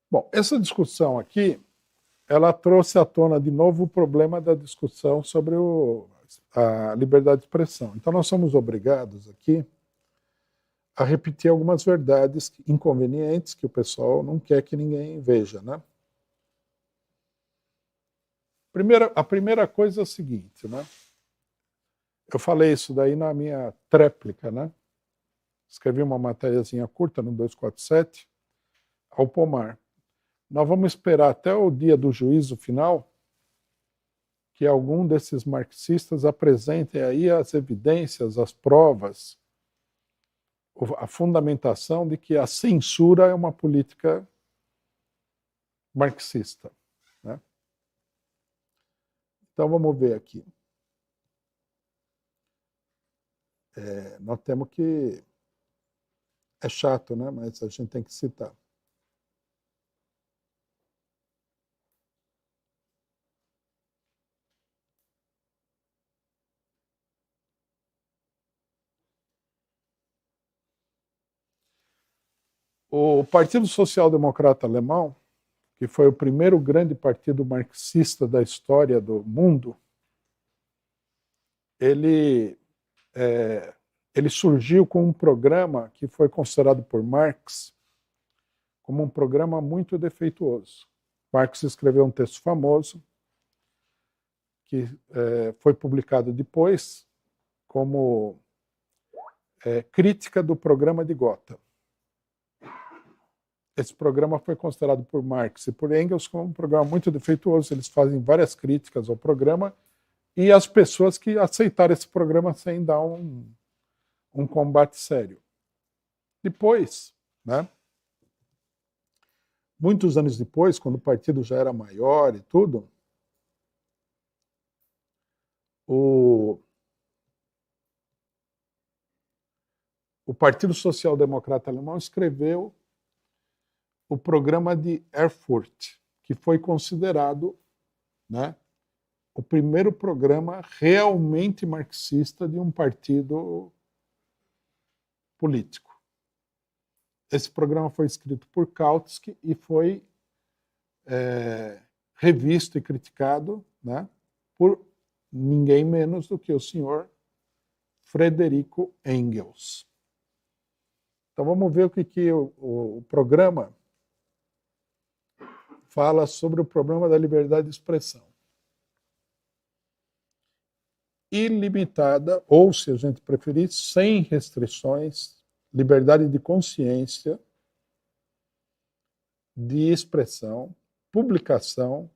Bom, essa discussão aqui, ela trouxe à tona de novo o problema da discussão sobre a liberdade de expressão. Então, nós somos obrigados aqui a repetir algumas verdades inconvenientes que o pessoal não quer que ninguém veja, né? A primeira coisa é o seguinte, né? Eu falei isso daí na minha tréplica, né? Escrevi uma matériazinha curta no 247, ao pomar. Nós vamos esperar até o dia do juízo final que algum desses marxistas apresentem aí as evidências, as provas, a fundamentação de que a censura é uma política marxista, né? Então vamos ver aqui. Nós temos que... É chato, né? Mas a gente tem que citar. O Partido Social Democrata Alemão, que foi o primeiro grande partido marxista da história do mundo, ele surgiu com um programa que foi considerado por Marx como um programa muito defeituoso. Marx escreveu um texto famoso que foi publicado depois como crítica do programa de Gotha. Esse programa foi considerado por Marx e por Engels como um programa muito defeituoso. Eles fazem várias críticas ao programa e as pessoas que aceitaram esse programa sem dar um combate sério. Depois, né, muitos anos depois, quando o partido já era maior e tudo, o Partido Social Democrata Alemão escreveu o programa de Erfurt, que foi considerado, né, o primeiro programa realmente marxista de um partido político. Esse programa foi escrito por Kautsky e foi revisto e criticado, né, por ninguém menos do que o senhor Frederico Engels. Então vamos ver o que o programa fala sobre o problema da liberdade de expressão. Ilimitada, ou, se a gente preferir, sem restrições, liberdade de consciência, de expressão, publicação,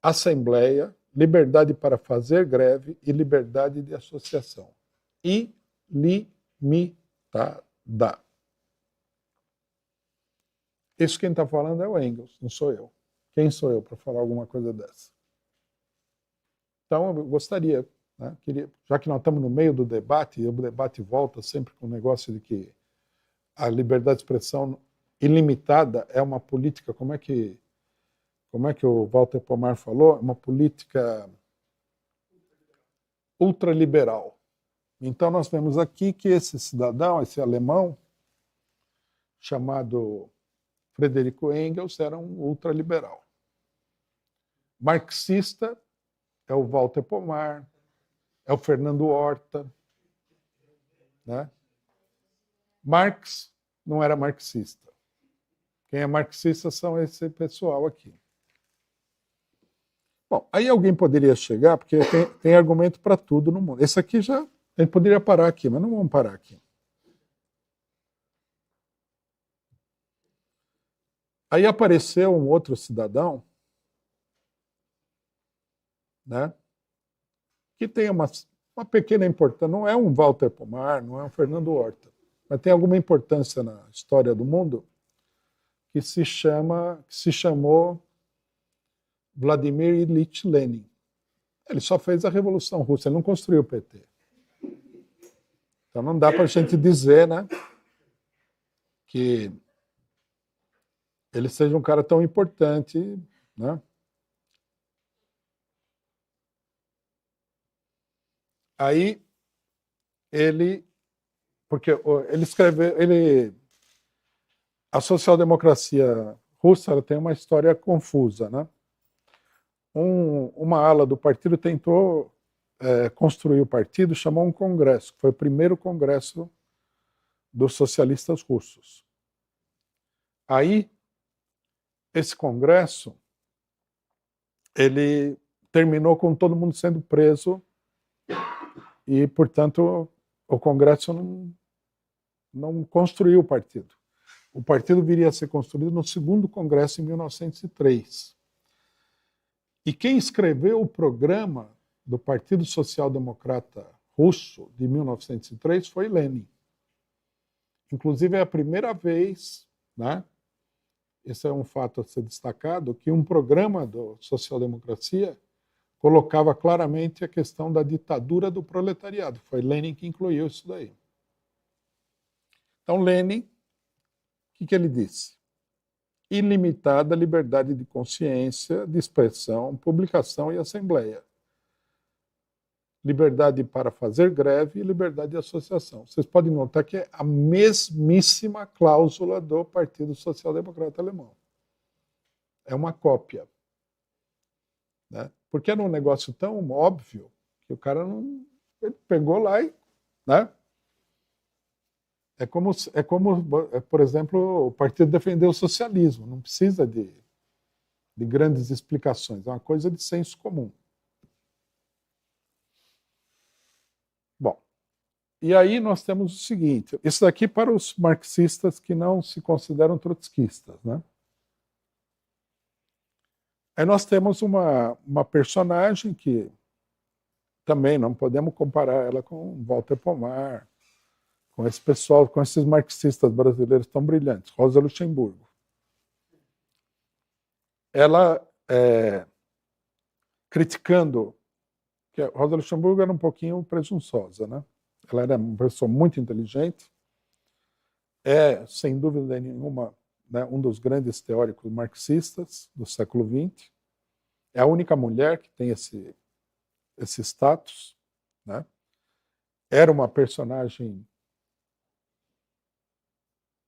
assembleia, liberdade para fazer greve e liberdade de associação. Ilimitada. Isso quem está falando é o Engels, não sou eu. Quem sou eu para falar alguma coisa dessa? Então, eu gostaria, né, já que nós estamos no meio do debate, e o debate volta sempre com o negócio de que a liberdade de expressão ilimitada é uma política, como é que o Walter Pomar falou? Uma política ultraliberal. Então, nós vemos aqui que esse cidadão, esse alemão, chamado Frederico Engels, era um ultraliberal. Marxista é o Walter Pomar, é o Fernando Horta, né? Marx não era marxista. Quem é marxista são esse pessoal aqui. Bom, aí alguém poderia chegar, porque tem argumento para tudo no mundo. Esse aqui já, a gente poderia parar aqui, mas não vamos parar aqui. Aí apareceu um outro cidadão, né, que tem uma pequena importância. Não é um Walter Pomar, não é um Fernando Horta, mas tem alguma importância na história do mundo, que se chamou Vladimir Ilyich Lenin. Ele só fez a Revolução Russa, ele não construiu o PT. Então não dá para a gente dizer, né, que ele seja um cara tão importante, né? Aí porque ele escreveu, a social-democracia russa ela tem uma história confusa, né? Uma ala do partido tentou construir o partido, chamou um congresso, que foi o primeiro congresso dos socialistas russos. Aí, esse congresso, ele terminou com todo mundo sendo preso e, portanto, o congresso não construiu o partido. O partido viria a ser construído no segundo congresso em 1903. E quem escreveu o programa do Partido Social Democrata Russo de 1903 foi Lenin. Inclusive, é a primeira vez, né, esse é um fato a ser destacado, que um programa da social-democracia colocava claramente a questão da ditadura do proletariado. Foi Lenin que incluiu isso daí. Então, Lenin, o que ele disse? Ilimitada liberdade de consciência, de expressão, publicação e assembleia. Liberdade para fazer greve e liberdade de associação. Vocês podem notar que é a mesmíssima cláusula do Partido Social Democrata Alemão. É uma cópia. Né? Porque era um negócio tão óbvio que o cara não... Ele pegou lá e... Né? É como, por exemplo, o partido defendeu o socialismo. Não precisa de grandes explicações. É uma coisa de senso comum. Bom, e aí nós temos o seguinte, isso daqui para os marxistas que não se consideram trotskistas, né? Aí nós temos uma personagem que também não podemos comparar ela com Walter Pomar, com esse pessoal, com esses marxistas brasileiros tão brilhantes, Rosa Luxemburgo. Ela, criticando, que a Rosa Luxemburgo era um pouquinho presunçosa, né? Ela era uma pessoa muito inteligente, sem dúvida nenhuma, né, um dos grandes teóricos marxistas do século XX. É a única mulher que tem esse status, né? Era uma personagem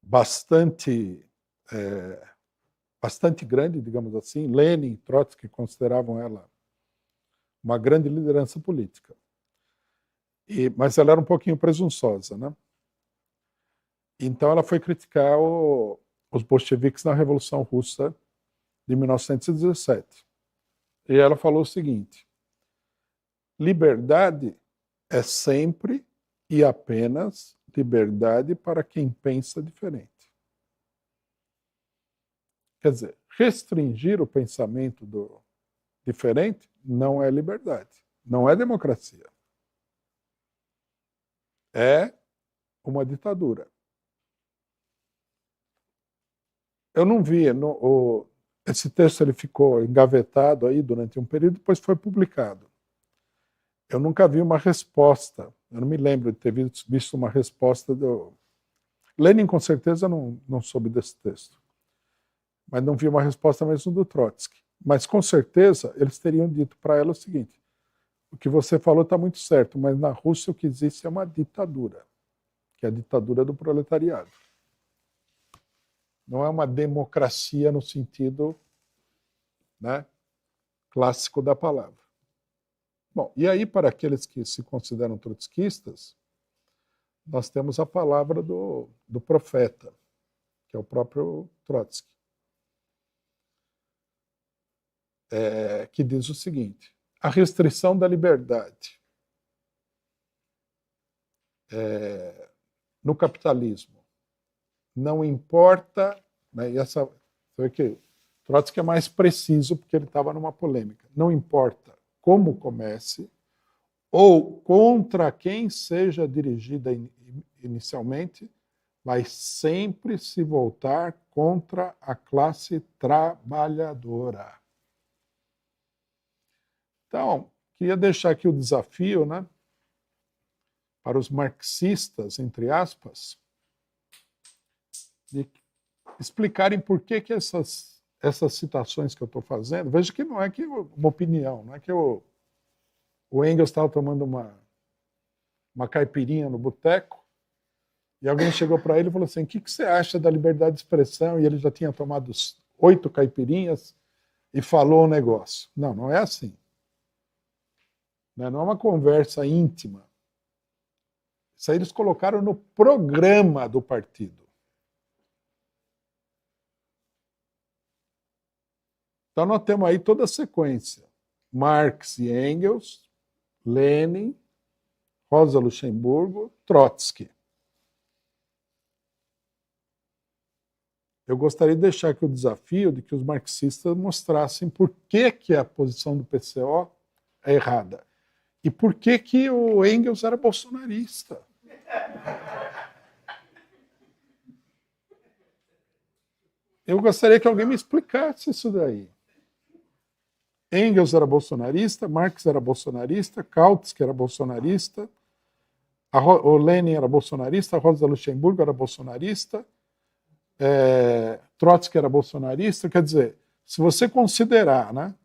bastante grande, digamos assim. Lenin e Trotsky consideravam ela uma grande liderança política. Mas ela era um pouquinho presunçosa, né? Então ela foi criticar os bolcheviques na Revolução Russa de 1917. E ela falou o seguinte: liberdade é sempre e apenas liberdade para quem pensa diferente. Quer dizer, restringir o pensamento do diferente não é liberdade, não é democracia. É uma ditadura. Eu não vi, esse texto ele ficou engavetado aí durante um período, depois foi publicado. Eu nunca vi uma resposta, eu não me lembro de ter visto uma resposta do... Lenin, com certeza, não soube desse texto. Mas não vi uma resposta mesmo do Trotsky. Mas, com certeza, eles teriam dito para ela o seguinte: o que você falou está muito certo, mas na Rússia o que existe é uma ditadura, que é a ditadura do proletariado. Não é uma democracia no sentido, né, clássico da palavra. Bom, e aí, para aqueles que se consideram trotskistas, nós temos a palavra do profeta, que é o próprio Trotsky, que diz o seguinte: a restrição da liberdade no capitalismo não importa, né, e você vê que Trotsky é mais preciso porque ele estava numa polêmica, não importa como comece ou contra quem seja dirigida inicialmente, vai sempre se voltar contra a classe trabalhadora. Então, queria deixar aqui o desafio, né, para os marxistas, entre aspas, de explicarem por que essas citações que eu estou fazendo, veja que não é que uma opinião, não é que o Engels estava tomando uma caipirinha no boteco e alguém chegou para ele e falou assim: o que você acha da liberdade de expressão? E ele já tinha tomado 8 caipirinhas e falou um negócio. Não, não é assim. Não é uma conversa íntima. Isso aí eles colocaram no programa do partido. Então nós temos aí toda a sequência. Marx e Engels, Lenin, Rosa Luxemburgo, Trotsky. Eu gostaria de deixar aqui o desafio de que os marxistas mostrassem por que a posição do PCO é errada. E por que o Engels era bolsonarista. Eu gostaria que alguém me explicasse isso daí. Engels era bolsonarista, Marx era bolsonarista, Kautsky era bolsonarista, o Lenin era bolsonarista, a Rosa Luxemburgo era bolsonarista, Trotsky era bolsonarista. Quer dizer, se você considerar, né,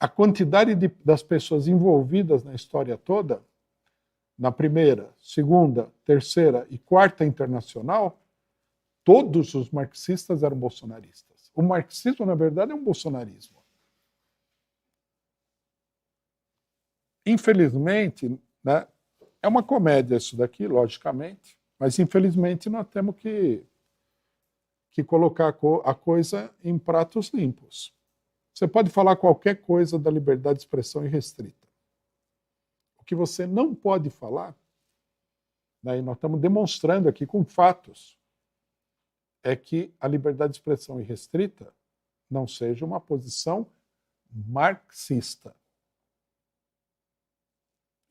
a quantidade das pessoas envolvidas na história toda, na primeira, segunda, terceira e quarta internacional, todos os marxistas eram bolsonaristas. O marxismo, na verdade, é um bolsonarismo. Infelizmente, né, é uma comédia isso daqui, logicamente, mas infelizmente nós temos que colocar a coisa em pratos limpos. Você pode falar qualquer coisa da liberdade de expressão irrestrita. O que você não pode falar, né, e nós estamos demonstrando aqui com fatos, é que a liberdade de expressão irrestrita não seja uma posição marxista.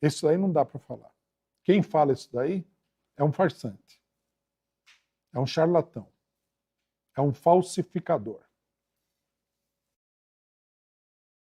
Isso aí não dá para falar. Quem fala isso daí é um farsante, é um charlatão, é um falsificador.